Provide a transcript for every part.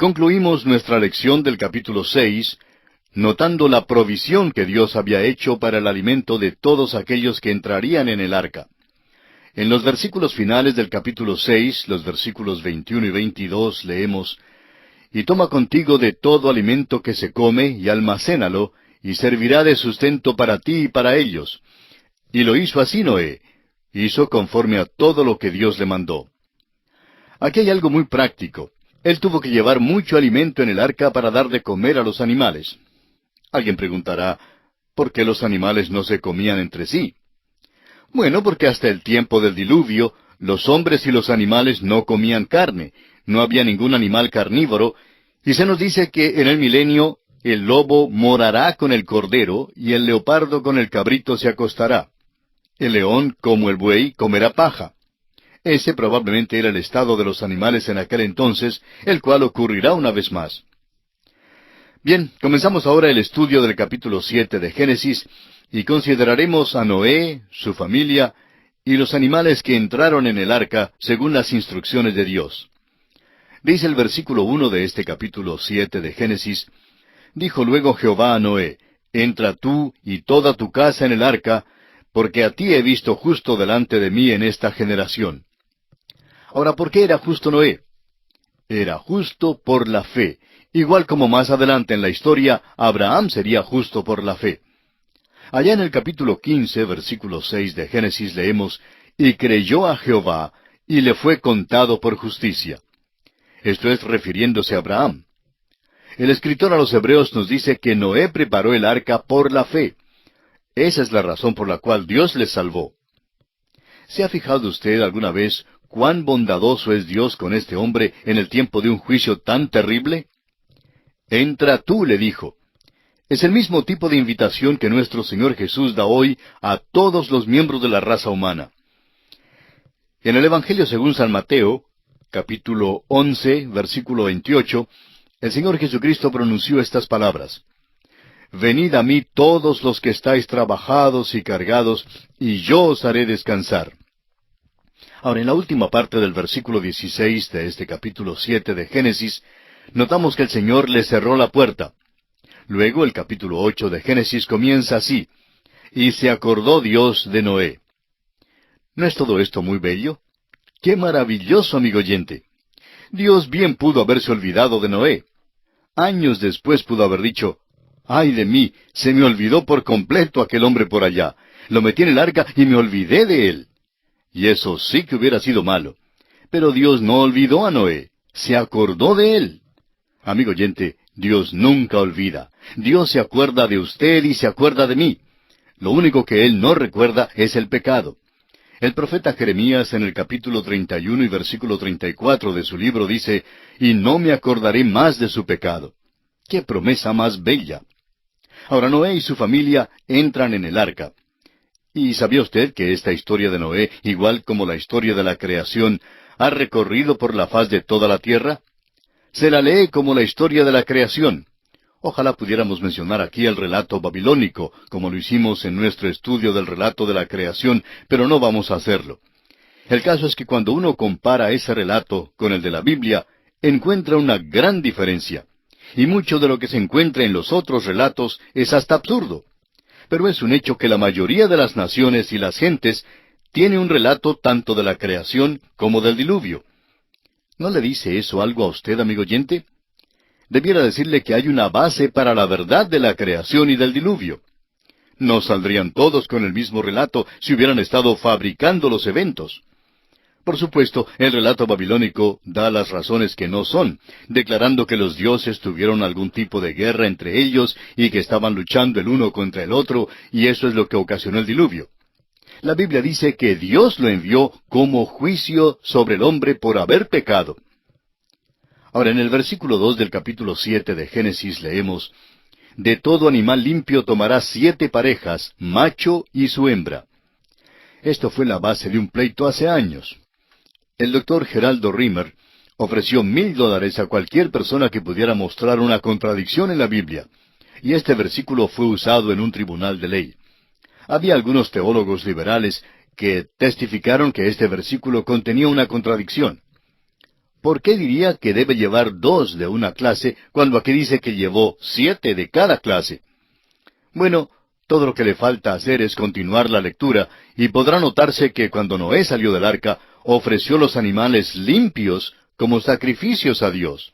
Concluimos nuestra lección del capítulo 6, notando la provisión que Dios había hecho para el alimento de todos aquellos que entrarían en el arca. En los versículos finales del capítulo 6, los versículos 21 y 22, leemos: «Y toma contigo de todo alimento que se come, y almacénalo, y servirá de sustento para ti y para ellos». Y lo hizo así Noé. Hizo conforme a todo lo que Dios le mandó. Aquí hay algo muy práctico. Él tuvo que llevar mucho alimento en el arca para dar de comer a los animales. Alguien preguntará, ¿por qué los animales no se comían entre sí? Bueno, porque hasta el tiempo del diluvio, los hombres y los animales no comían carne. No había ningún animal carnívoro, y se nos dice que en el milenio el lobo morará con el cordero, y el leopardo con el cabrito se acostará. El león, como el buey, comerá paja. Ese probablemente era el estado de los animales en aquel entonces, el cual ocurrirá una vez más. Bien, comenzamos ahora el estudio del capítulo 7 de Génesis, y consideraremos a Noé, su familia, y los animales que entraron en el arca según las instrucciones de Dios. Dice el versículo 1 de este capítulo 7 de Génesis: «Dijo luego Jehová a Noé: Entra tú y toda tu casa en el arca, porque a ti he visto justo delante de mí en esta generación». Ahora, ¿por qué era justo Noé? Era justo por la fe, igual como más adelante en la historia Abraham sería justo por la fe. Allá en el capítulo 15, versículo 6 de Génesis leemos: «Y creyó a Jehová, y le fue contado por justicia». Esto es refiriéndose a Abraham. El escritor a los Hebreos nos dice que Noé preparó el arca por la fe. Esa es la razón por la cual Dios les salvó. ¿Se ha fijado usted alguna vez cuán bondadoso es Dios con este hombre en el tiempo de un juicio tan terrible? «Entra tú», le dijo. Es el mismo tipo de invitación que nuestro Señor Jesús da hoy a todos los miembros de la raza humana. En el Evangelio según San Mateo, capítulo 11, versículo 28, el Señor Jesucristo pronunció estas palabras: «Venid a mí todos los que estáis trabajados y cargados, y yo os haré descansar». Ahora, en la última parte del versículo 16 de este capítulo 7 de Génesis, notamos que el Señor le cerró la puerta. Luego, el capítulo 8 de Génesis comienza así: «Y se acordó Dios de Noé». ¿No es todo esto muy bello? ¡Qué maravilloso, amigo oyente! Dios bien pudo haberse olvidado de Noé. Años después pudo haber dicho: «¡Ay de mí! Se me olvidó por completo aquel hombre por allá. Lo metí en el arca y me olvidé de él». Y eso sí que hubiera sido malo. Pero Dios no olvidó a Noé. Se acordó de él. Amigo oyente, Dios nunca olvida. Dios se acuerda de usted y se acuerda de mí. Lo único que Él no recuerda es el pecado. El profeta Jeremías en el capítulo 31 y versículo 34 de su libro dice: «Y no me acordaré más de su pecado». ¡Qué promesa más bella! Ahora Noé y su familia entran en el arca. ¿Y sabía usted que esta historia de Noé, igual como la historia de la creación, ha recorrido por la faz de toda la tierra? Se la lee como la historia de la creación. Ojalá pudiéramos mencionar aquí el relato babilónico, como lo hicimos en nuestro estudio del relato de la creación, pero no vamos a hacerlo. El caso es que cuando uno compara ese relato con el de la Biblia, encuentra una gran diferencia. Y mucho de lo que se encuentra en los otros relatos es hasta absurdo. Pero es un hecho que la mayoría de las naciones y las gentes tiene un relato tanto de la creación como del diluvio. ¿No le dice eso algo a usted, amigo oyente? Debiera decirle que hay una base para la verdad de la creación y del diluvio. No saldrían todos con el mismo relato si hubieran estado fabricando los eventos. Por supuesto, el relato babilónico da las razones que no son, declarando que los dioses tuvieron algún tipo de guerra entre ellos y que estaban luchando el uno contra el otro, y eso es lo que ocasionó el diluvio. La Biblia dice que Dios lo envió como juicio sobre el hombre por haber pecado. Ahora, en el versículo 2 del capítulo 7 de Génesis leemos: «De todo animal limpio tomarás 7 parejas, macho y su hembra». Esto fue la base de un pleito hace años. El doctor Geraldo Rimmer ofreció $1,000 a cualquier persona que pudiera mostrar una contradicción en la Biblia, y este versículo fue usado en un tribunal de ley. Había algunos teólogos liberales que testificaron que este versículo contenía una contradicción. ¿por qué diría que debe llevar 2 de una clase cuando aquí dice que llevó 7 de cada clase? Bueno, todo lo que le falta hacer es continuar la lectura, y podrá notarse que cuando Noé salió del arca, ofreció los animales limpios como sacrificios a Dios.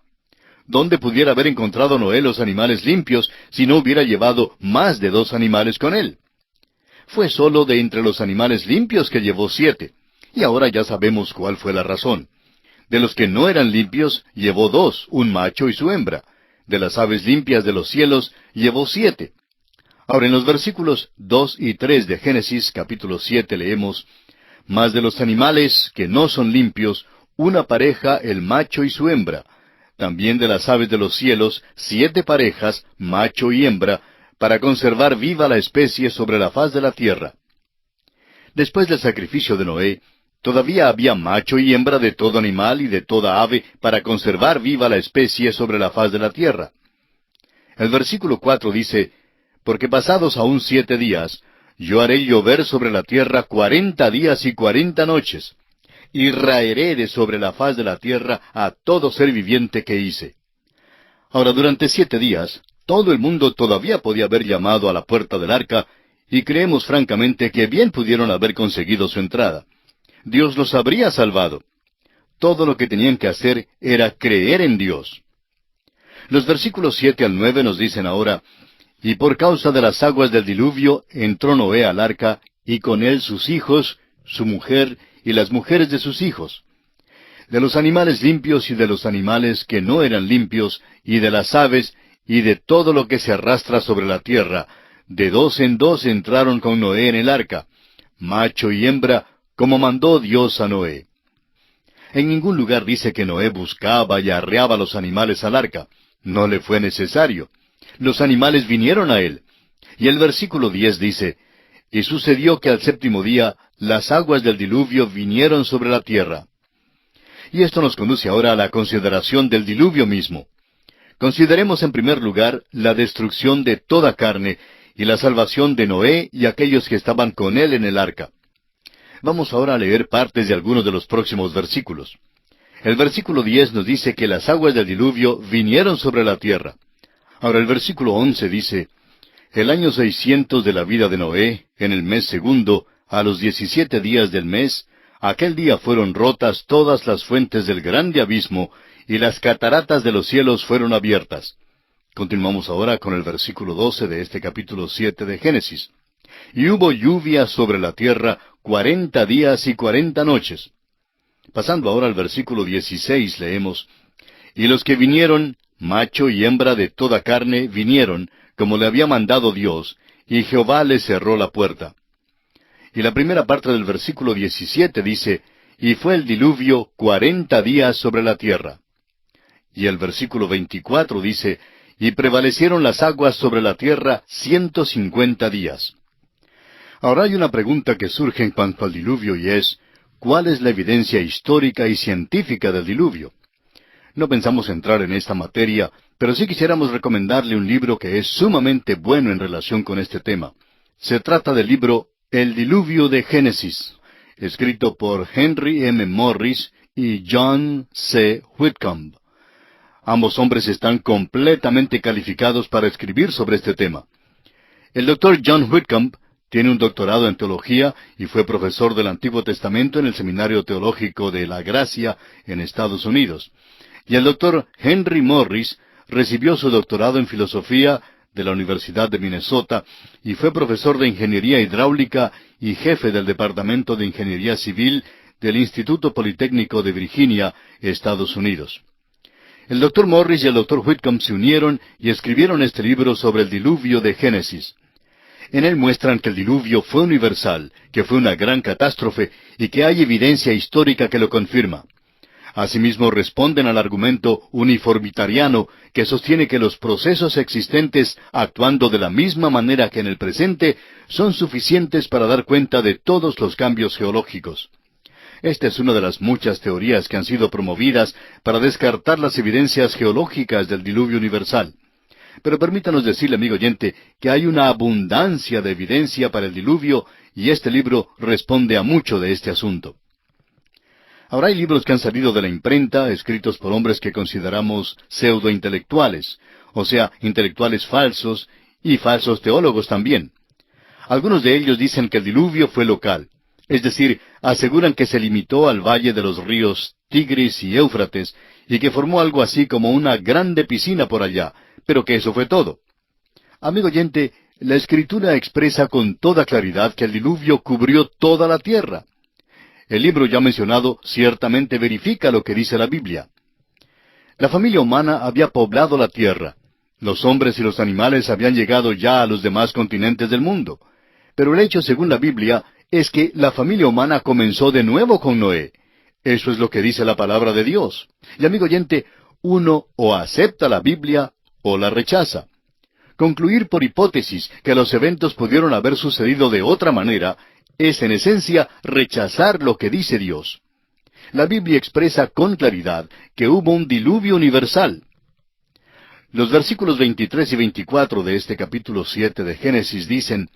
¿Dónde pudiera haber encontrado Noé los animales limpios si no hubiera llevado más de 2 animales con él? Fue solo de entre los animales limpios que llevó 7, y ahora ya sabemos cuál fue la razón. De los que no eran limpios, llevó 2, un macho y su hembra. De las aves limpias de los cielos, llevó 7. Ahora en los versículos 2 y 3 de Génesis capítulo 7 leemos: Mas de los animales que no son limpios, una pareja el macho y su hembra. También de las aves de los cielos, 7 parejas, macho y hembra, para conservar viva la especie sobre la faz de la tierra. Después del sacrificio de Noé, todavía había macho y hembra de todo animal y de toda ave para conservar viva la especie sobre la faz de la tierra. El versículo 4 dice: Porque pasados aún 7 días, yo haré llover sobre la tierra 40 días y 40 noches, y raeré de sobre la faz de la tierra a todo ser viviente que hice. Ahora, durante 7 días, todo el mundo todavía podía haber llamado a la puerta del arca, y creemos francamente que bien pudieron haber conseguido su entrada. Dios los habría salvado. Todo lo que tenían que hacer era creer en Dios. Los versículos 7 al 9 nos dicen ahora: Y por causa de las aguas del diluvio entró Noé al arca, y con él sus hijos, su mujer y las mujeres de sus hijos. De los animales limpios y de los animales que no eran limpios, y de las aves, y de todo lo que se arrastra sobre la tierra, de 2 en 2 entraron con Noé en el arca, macho y hembra, como mandó Dios a Noé. En ningún lugar dice que Noé buscaba y arreaba los animales al arca. No le fue necesario. Los animales vinieron a él. Y el versículo 10 dice: Y sucedió que al 7º día las aguas del diluvio vinieron sobre la tierra. Y esto nos conduce ahora a la consideración del diluvio mismo. Consideremos en primer lugar la destrucción de toda carne y la salvación de Noé y aquellos que estaban con él en el arca. Vamos ahora a leer partes de algunos de los próximos versículos. El versículo 10 nos dice que las aguas del diluvio vinieron sobre la tierra. Ahora el versículo 11 dice: El año 600 de la vida de Noé, en el mes segundo, a los 17 días del mes, aquel día fueron rotas todas las fuentes del grande abismo, y las cataratas de los cielos fueron abiertas. Continuamos ahora con el versículo 12 de este capítulo 7 de Génesis. Y hubo lluvia sobre la tierra 40 días y 40 noches. Pasando ahora al versículo 16 leemos: Y los que vinieron, macho y hembra de toda carne, vinieron, como le había mandado Dios, y Jehová les cerró la puerta. Y la primera parte del versículo 17 dice: Y fue el diluvio 40 días sobre la tierra. Y el versículo 24 dice: Y prevalecieron las aguas sobre la tierra 150 días. Ahora hay una pregunta que surge en cuanto al diluvio, y es: ¿cuál es la evidencia histórica y científica del diluvio? No pensamos entrar en esta materia, pero sí quisiéramos recomendarle un libro que es sumamente bueno en relación con este tema. Se trata del libro El Diluvio de Génesis, escrito por Henry M. Morris y John C. Whitcomb. Ambos hombres están completamente calificados para escribir sobre este tema. El doctor John Whitcomb tiene un doctorado en teología y fue profesor del Antiguo Testamento en el Seminario Teológico de La Gracia en Estados Unidos. Y el doctor Henry Morris recibió su doctorado en filosofía de la Universidad de Minnesota y fue profesor de ingeniería hidráulica y jefe del Departamento de Ingeniería Civil del Instituto Politécnico de Virginia, Estados Unidos. El doctor Morris y el doctor Whitcomb se unieron y escribieron este libro sobre el diluvio de Génesis. En él muestran que el diluvio fue universal, que fue una gran catástrofe y que hay evidencia histórica que lo confirma. Asimismo responden al argumento uniformitariano que sostiene que los procesos existentes, actuando de la misma manera que en el presente, son suficientes para dar cuenta de todos los cambios geológicos. Esta es una de las muchas teorías que han sido promovidas para descartar las evidencias geológicas del diluvio universal. Pero permítanos decirle, amigo oyente, que hay una abundancia de evidencia para el diluvio, y este libro responde a mucho de este asunto. Ahora hay libros que han salido de la imprenta, escritos por hombres que consideramos pseudointelectuales, o sea, intelectuales falsos y falsos teólogos también. Algunos de ellos dicen que el diluvio fue local, es decir, aseguran que se limitó al valle de los ríos Tigris y Éufrates, y que formó algo así como una grande piscina por allá, pero que eso fue todo. Amigo oyente, la Escritura expresa con toda claridad que el diluvio cubrió toda la tierra. El libro ya mencionado ciertamente verifica lo que dice la Biblia. La familia humana había poblado la tierra. Los hombres y los animales habían llegado ya a los demás continentes del mundo. Pero el hecho, según la Biblia, es que la familia humana comenzó de nuevo con Noé. Eso es lo que dice la palabra de Dios. Y amigo oyente, uno o acepta la Biblia o la rechaza. Concluir por hipótesis que los eventos pudieron haber sucedido de otra manera es en esencia rechazar lo que dice Dios. La Biblia expresa con claridad que hubo un diluvio universal. Los versículos 23 y 24 de este capítulo 7 de Génesis dicen: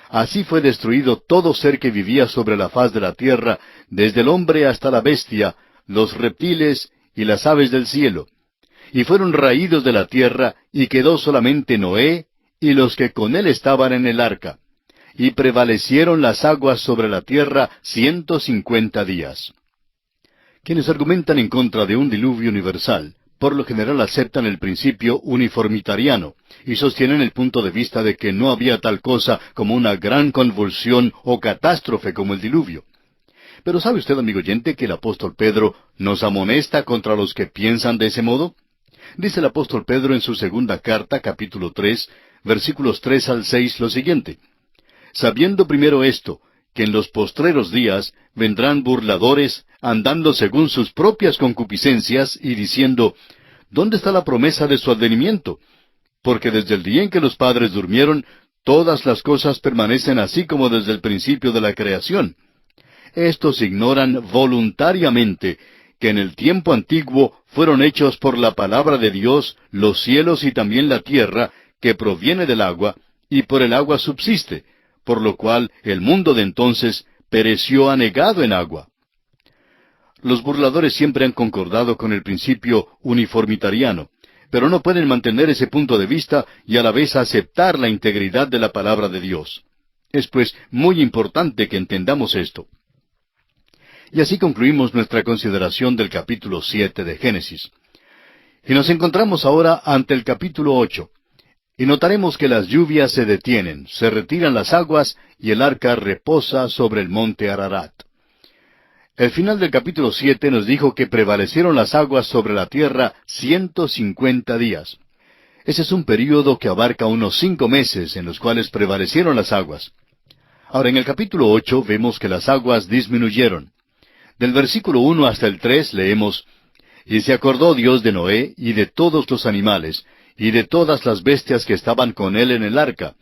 Así fue destruido todo ser que vivía sobre la faz de la tierra, desde el hombre hasta la bestia, los reptiles y las aves del cielo. Y fueron raídos de la tierra, y quedó solamente Noé y los que con él estaban en el arca. Y prevalecieron las aguas sobre la tierra 150 días. Quienes argumentan en contra de un diluvio universal, por lo general aceptan el principio uniformitariano, y sostienen el punto de vista de que no había tal cosa como una gran convulsión o catástrofe como el diluvio. Pero ¿sabe usted, amigo oyente, que el apóstol Pedro nos amonesta contra los que piensan de ese modo? Dice el apóstol Pedro en su segunda carta, capítulo 3, versículos 3 al 6, lo siguiente: Sabiendo primero esto, que en los postreros días vendrán burladores, andando según sus propias concupiscencias, y diciendo: ¿Dónde está la promesa de su advenimiento? Porque desde el día en que los padres durmieron, todas las cosas permanecen así como desde el principio de la creación. Estos ignoran voluntariamente que en el tiempo antiguo fueron hechos por la palabra de Dios los cielos y también la tierra, que proviene del agua, y por el agua subsiste, por lo cual el mundo de entonces pereció anegado en agua. Los burladores siempre han concordado con el principio uniformitariano, pero no pueden mantener ese punto de vista y a la vez aceptar la integridad de la palabra de Dios. Es pues muy importante que entendamos esto. Y así concluimos nuestra consideración del capítulo 7 de Génesis. Y nos encontramos ahora ante el capítulo 8. Y notaremos que las lluvias se detienen, se retiran las aguas, y el arca reposa sobre el monte Ararat. El final del capítulo 7 nos dijo que prevalecieron las aguas sobre la tierra 150 días. Ese es un período que abarca unos 5 meses en los cuales prevalecieron las aguas. Ahora, en el capítulo 8 vemos que las aguas disminuyeron. Del versículo 1 hasta el 3 leemos: Y se acordó Dios de Noé y de todos los animales, y de todas las bestias que estaban con él en el arca.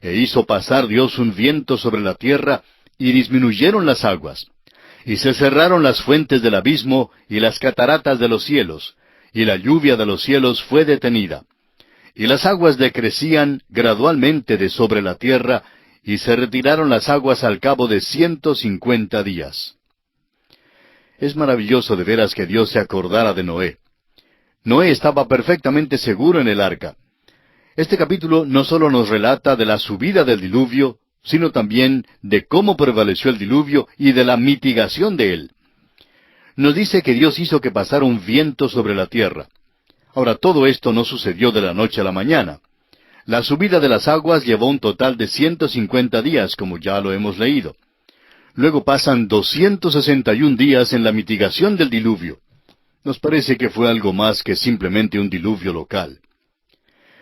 E hizo pasar Dios un viento sobre la tierra, y disminuyeron las aguas. Y se cerraron las fuentes del abismo, y las cataratas de los cielos, y la lluvia de los cielos fue detenida. Y las aguas decrecían gradualmente de sobre la tierra, y se retiraron las aguas al cabo de 150 días. Es maravilloso de veras que Dios se acordara de Noé. Noé estaba perfectamente seguro en el arca. Este capítulo no solo nos relata de la subida del diluvio, sino también de cómo prevaleció el diluvio y de la mitigación de él. Nos dice que Dios hizo que pasara un viento sobre la tierra. Ahora, todo esto no sucedió de la noche a la mañana. La subida de las aguas llevó un total de 150 días, como ya lo hemos leído. Luego pasan 261 días en la mitigación del diluvio. Nos parece que fue algo más que simplemente un diluvio local.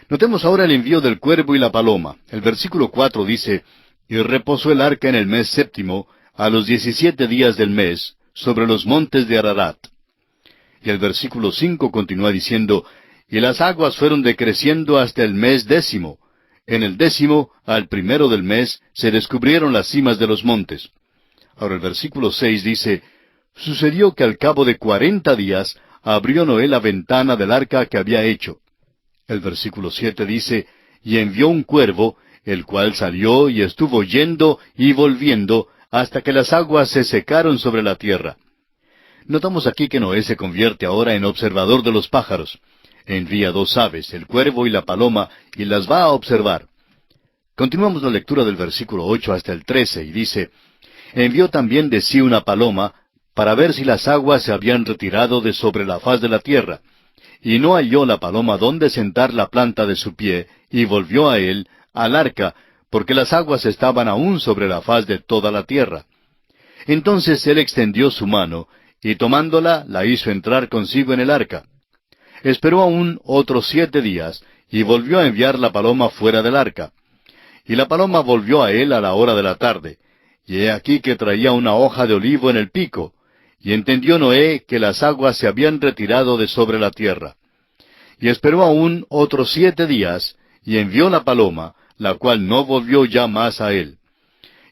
Notemos ahora el envío del cuervo y la paloma. El versículo 4 dice: Y reposó el arca en el mes séptimo, a los 17 días del mes, sobre los montes de Ararat. Y el versículo 5 continúa diciendo: Y las aguas fueron decreciendo hasta el mes 10. En el 10, al primero del mes, se descubrieron las cimas de los montes. Ahora el versículo 6 dice: Sucedió que al cabo de 40 días abrió Noé la ventana del arca que había hecho. El versículo 7 dice: Y envió un cuervo, el cual salió y estuvo yendo y volviendo hasta que las aguas se secaron sobre la tierra. Notamos aquí que Noé se convierte ahora en observador de los pájaros. Envía dos aves, el cuervo y la paloma, y las va a observar. Continuamos la lectura del versículo 8 hasta el 13, y dice, envió también de sí una paloma, para ver si las aguas se habían retirado de sobre la faz de la tierra. Y no halló la paloma dónde sentar la planta de su pie, y volvió a él, al arca, porque las aguas estaban aún sobre la faz de toda la tierra. Entonces él extendió su mano, y tomándola, la hizo entrar consigo en el arca. Esperó aún otros 7 días, y volvió a enviar la paloma fuera del arca. Y la paloma volvió a él a la hora de la tarde, y he aquí que traía una hoja de olivo en el pico, y entendió Noé que las aguas se habían retirado de sobre la tierra. Y esperó aún otros 7 días, y envió la paloma, la cual no volvió ya más a él.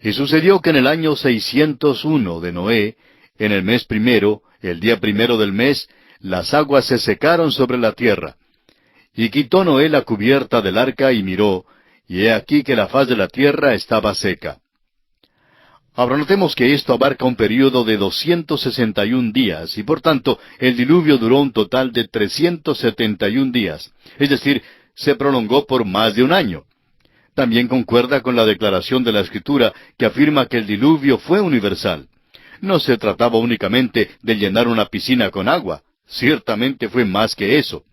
Y sucedió que en el año 601 de Noé, en el mes primero, el día primero del mes, las aguas se secaron sobre la tierra. Y quitó Noé la cubierta del arca y miró, y he aquí que la faz de la tierra estaba seca. Ahora notemos que esto abarca un período de 261 días, y por tanto el diluvio duró un total de 371 días, es decir, se prolongó por más de un año. También concuerda con la declaración de la Escritura que afirma que el diluvio fue universal. No se trataba únicamente de llenar una piscina con agua, ciertamente fue más que eso.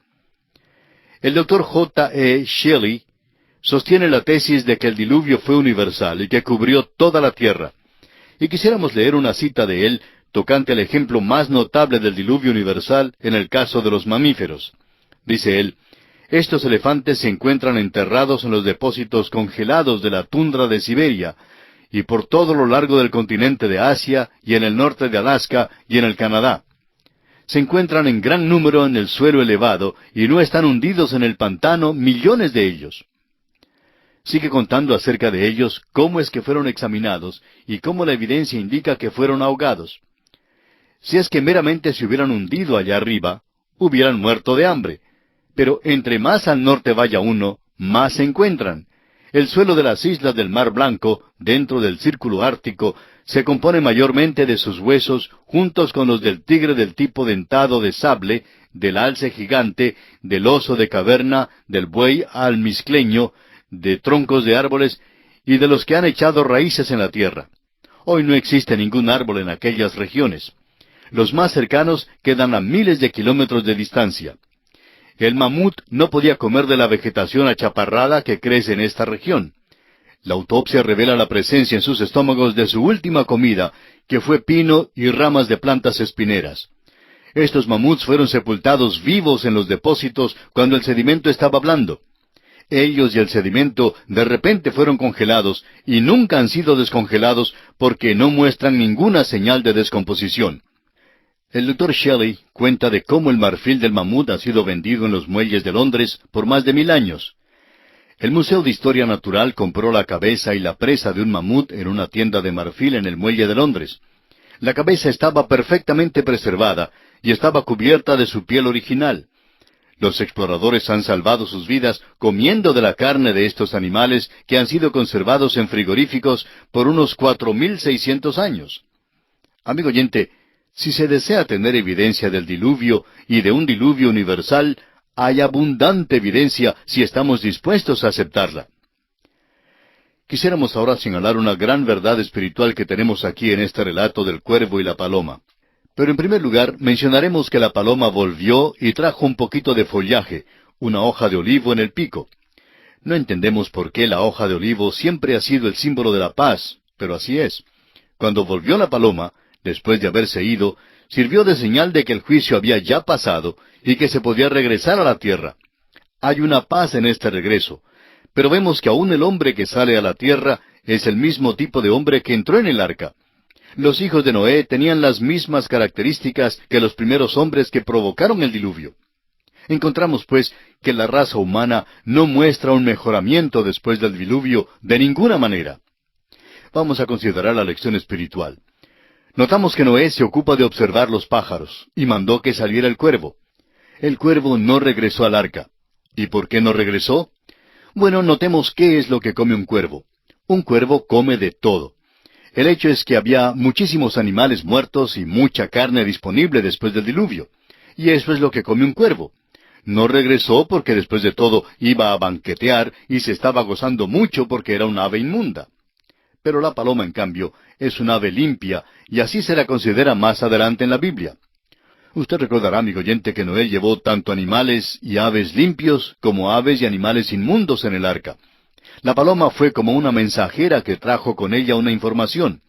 El doctor J. E. Shelley sostiene la tesis de que el diluvio fue universal y que cubrió toda la tierra. Y quisiéramos leer una cita de él tocante al ejemplo más notable del diluvio universal en el caso de los mamíferos. Dice él, estos elefantes se encuentran enterrados en los depósitos congelados de la tundra de Siberia, y por todo lo largo del continente de Asia, y en el norte de Alaska, y en el Canadá. Se encuentran en gran número en el suelo elevado, y no están hundidos en el pantano millones de ellos. Sigue contando acerca de ellos, cómo es que fueron examinados, y cómo la evidencia indica que fueron ahogados. Si es que meramente se hubieran hundido allá arriba, hubieran muerto de hambre. Pero entre más al norte vaya uno, más se encuentran. El suelo de las islas del Mar Blanco, dentro del círculo ártico, se compone mayormente de sus huesos, juntos con los del tigre del tipo dentado de sable, del alce gigante, del oso de caverna, del buey almizcleño, de troncos de árboles, y de los que han echado raíces en la tierra. Hoy no existe ningún árbol en aquellas regiones. Los más cercanos quedan a miles de kilómetros de distancia. El mamut no podía comer de la vegetación achaparrada que crece en esta región. La autopsia revela la presencia en sus estómagos de su última comida, que fue pino y ramas de plantas espineras. Estos mamuts fueron sepultados vivos en los depósitos cuando el sedimento estaba blando. Ellos y el sedimento de repente fueron congelados y nunca han sido descongelados porque no muestran ninguna señal de descomposición. El Dr. Shelley cuenta de cómo el marfil del mamut ha sido vendido en los muelles de Londres por más de 1000 años. El Museo de Historia Natural compró la cabeza y la presa de un mamut en una tienda de marfil en el muelle de Londres. La cabeza estaba perfectamente preservada y estaba cubierta de su piel original. Los exploradores han salvado sus vidas comiendo de la carne de estos animales que han sido conservados en frigoríficos por unos 4600 años. Amigo oyente, si se desea tener evidencia del diluvio y de un diluvio universal, hay abundante evidencia si estamos dispuestos a aceptarla. Quisiéramos ahora señalar una gran verdad espiritual que tenemos aquí en este relato del cuervo y la paloma. Pero en primer lugar, mencionaremos que la paloma volvió y trajo un poquito de follaje, una hoja de olivo en el pico. No entendemos por qué la hoja de olivo siempre ha sido el símbolo de la paz, pero así es. Cuando volvió la paloma, después de haberse ido, sirvió de señal de que el juicio había ya pasado y que se podía regresar a la tierra. Hay una paz en este regreso, pero vemos que aún el hombre que sale a la tierra es el mismo tipo de hombre que entró en el arca. Los hijos de Noé tenían las mismas características que los primeros hombres que provocaron el diluvio. Encontramos, pues, que la raza humana no muestra un mejoramiento después del diluvio de ninguna manera. Vamos a considerar la lección espiritual. Notamos que Noé se ocupa de observar los pájaros, y mandó que saliera el cuervo. El cuervo no regresó al arca. ¿Y por qué no regresó? Bueno, notemos qué es lo que come un cuervo. Un cuervo come de todo. El hecho es que había muchísimos animales muertos y mucha carne disponible después del diluvio. Y eso es lo que come un cuervo. No regresó porque después de todo iba a banquetear y se estaba gozando mucho porque era un ave inmunda. Pero la paloma, en cambio, es un ave limpia, y así se la considera más adelante en la Biblia. Usted recordará, amigo oyente, que Noé llevó tanto animales y aves limpios como aves y animales inmundos en el arca. La paloma fue como una mensajera que trajo con ella una información.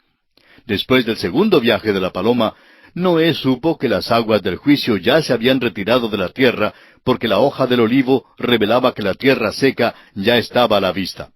Después del segundo viaje de la paloma, Noé supo que las aguas del juicio ya se habían retirado de la tierra, porque la hoja del olivo revelaba que la tierra seca ya estaba a la vista.